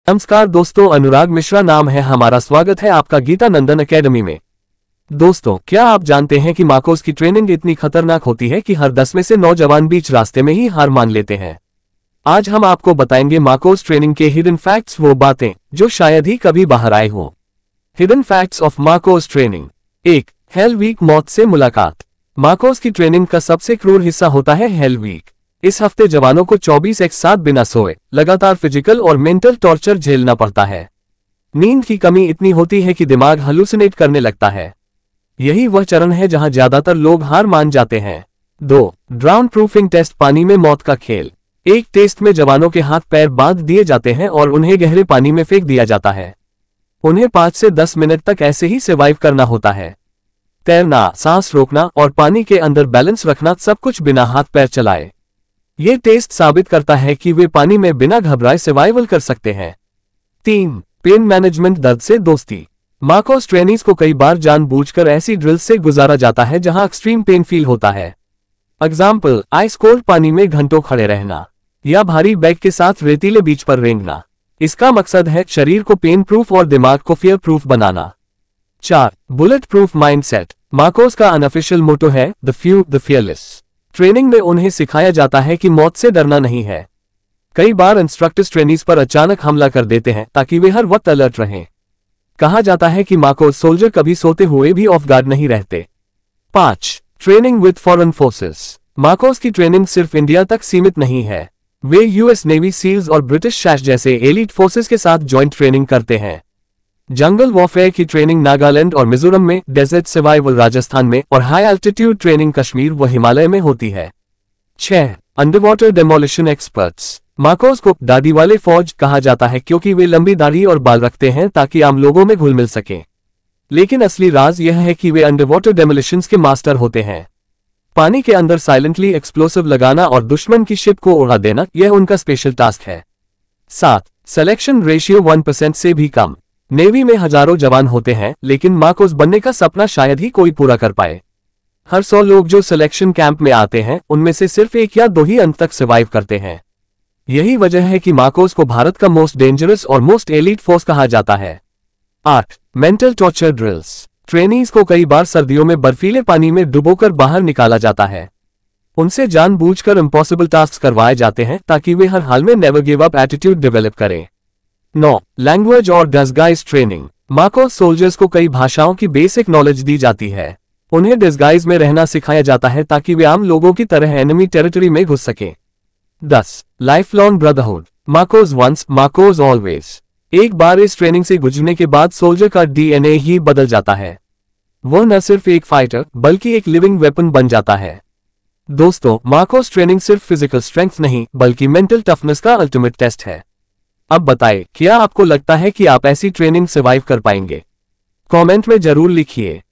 नमस्कार दोस्तों, अनुराग मिश्रा नाम है हमारा। स्वागत है आपका गीता नंदन एकेडमी में। दोस्तों, क्या आप जानते हैं कि मार्कोस की ट्रेनिंग इतनी खतरनाक होती है कि हर 10 में से 9 जवान बीच रास्ते में ही हार मान लेते हैं। आज हम आपको बताएंगे मार्कोस ट्रेनिंग के हिडन फैक्ट्स, वो बातें जो शायद ही कभी बाहर आए हो। Hidden facts of MARCOS training. 1. Hell week, मौत से मुलाकात। मार्कोस की ट्रेनिंग का सबसे क्रूर हिस्सा होता है हेल वीक। इस हफ्ते जवानों को 24 एक साथ बिना सोए लगातार फिजिकल और मेंटल टॉर्चर झेलना पड़ता है। नींद की कमी इतनी होती है कि दिमाग हलुसिनेट करने लगता है। यही वह चरण है जहां ज्यादातर लोग हार मान जाते हैं। 2. ड्राउन प्रूफिंग टेस्ट, पानी में मौत का खेल। एक टेस्ट में जवानों के हाथ पैर बांध दिए जाते हैं और उन्हें गहरे पानी में फेंक दिया जाता है। उन्हें 5 से 10 मिनट तक ऐसे ही सर्वाइव करना होता है। तैरना, सांस रोकना और पानी के अंदर बैलेंस रखना, सब कुछ बिना हाथ पैर चलाए। ये टेस्ट साबित करता है कि वे पानी में बिना घबराए सर्वाइवल कर सकते हैं। 3. पेन मैनेजमेंट, दर्द से दोस्ती। मार्कोस ट्रेनीज को कई बार जानबूझकर ऐसी ड्रिल्स से गुजारा जाता है जहां एक्सट्रीम पेन फील होता है। एग्जाम्पल, आइस कोल्ड पानी में घंटों खड़े रहना या भारी बैग के साथ रेतीले बीच पर रेंगना। इसका मकसद है शरीर को पेन प्रूफ और दिमाग को फियर प्रूफ बनाना। 4. Bullet proof mindset. मार्कोस का अनऑफिशियल मोटो है the few the fearless. Training में उन्हें सिखाया जाता है कि मौत से डरना नहीं है। कई बार इंस्ट्रक्टर्स ट्रेनीज पर अचानक हमला कर देते हैं ताकि वे हर वक्त अलर्ट रहें। कहा जाता है कि मार्कोस सोल्जर कभी सोते हुए भी ऑफ गार्ड नहीं रहते। 5. Training with foreign forces. Marcos की ट्रेनिंग सिर्फ इंडिया तक सीमित नहीं है। वे यूएस नेवी सील्स और ब्रिटिश शैश जैसे एलीट फोर्सेस के साथ ज्वाइंट ट्रेनिंग करते हैं। जंगल वॉरफेयर की ट्रेनिंग नागालैंड और मिजोरम में, डेजर्ट सर्वाइवल राजस्थान में और हाई एल्टीट्यूड ट्रेनिंग कश्मीर व हिमालय में होती है। 6. Underwater demolition experts. मार्कोस को दाढ़ी वाले फौज कहा जाता है क्योंकि वे लंबी दाढ़ी और बाल रखते हैं ताकि आम लोगों में घुल मिल सके। लेकिन असली राज यह है कि वे अंडरवाटर डेमोलिशंस के मास्टर होते हैं। पानी के अंदर साइलेंटली एक्सप्लोसिव लगाना और दुश्मन की शिप को उड़ा देना, यह उनका स्पेशल टास्क है। 7. सिलेक्शन रेशियो 1% से भी कम। नेवी में हजारों जवान होते हैं, लेकिन मार्कोस बनने का सपना शायद ही कोई पूरा कर पाए। हर 100 लोग जो सिलेक्शन कैंप में आते हैं, उनमें से सिर्फ 1 या 2 ही अंत तक सर्वाइव करते हैं। यही वजह है कि मार्कोस को भारत का मोस्ट डेंजरस और मोस्ट एलीट फोर्स कहा जाता है। 8. Mental torture drills. ट्रेनीज को कई बार सर्दियों में बर्फीले पानी में डुबोकर बाहर निकाला जाता है। उनसे जानबूझकर इम्पॉसिबल टास्क करवाए जाते हैं ताकि वे हर हाल में never give up attitude develop करें। 9. लैंग्वेज और डिस्गाइज ट्रेनिंग। मार्कोस सोल्जर्स को कई भाषाओं की बेसिक नॉलेज दी जाती है। उन्हें डिस्गाइज में रहना सिखाया जाता है ताकि वे आम लोगों की तरह एनिमी टेरिटरी में घुस सकें। 10. Life long brotherhood. MARCOS once, MARCOS always. एक बार इस ट्रेनिंग से गुजरने के बाद सोल्जर का डीएनए ही बदल जाता है। वह न सिर्फ एक फाइटर बल्कि एक लिविंग वेपन बन जाता है। दोस्तों, मार्कोस ट्रेनिंग सिर्फ फिजिकल स्ट्रेंथ नहीं बल्कि मेंटल टफनेस का अल्टीमेट टेस्ट है। अब बताएं, क्या आपको लगता है कि आप ऐसी ट्रेनिंग सर्वाइव कर पाएंगे? कमेंट में जरूर लिखिए।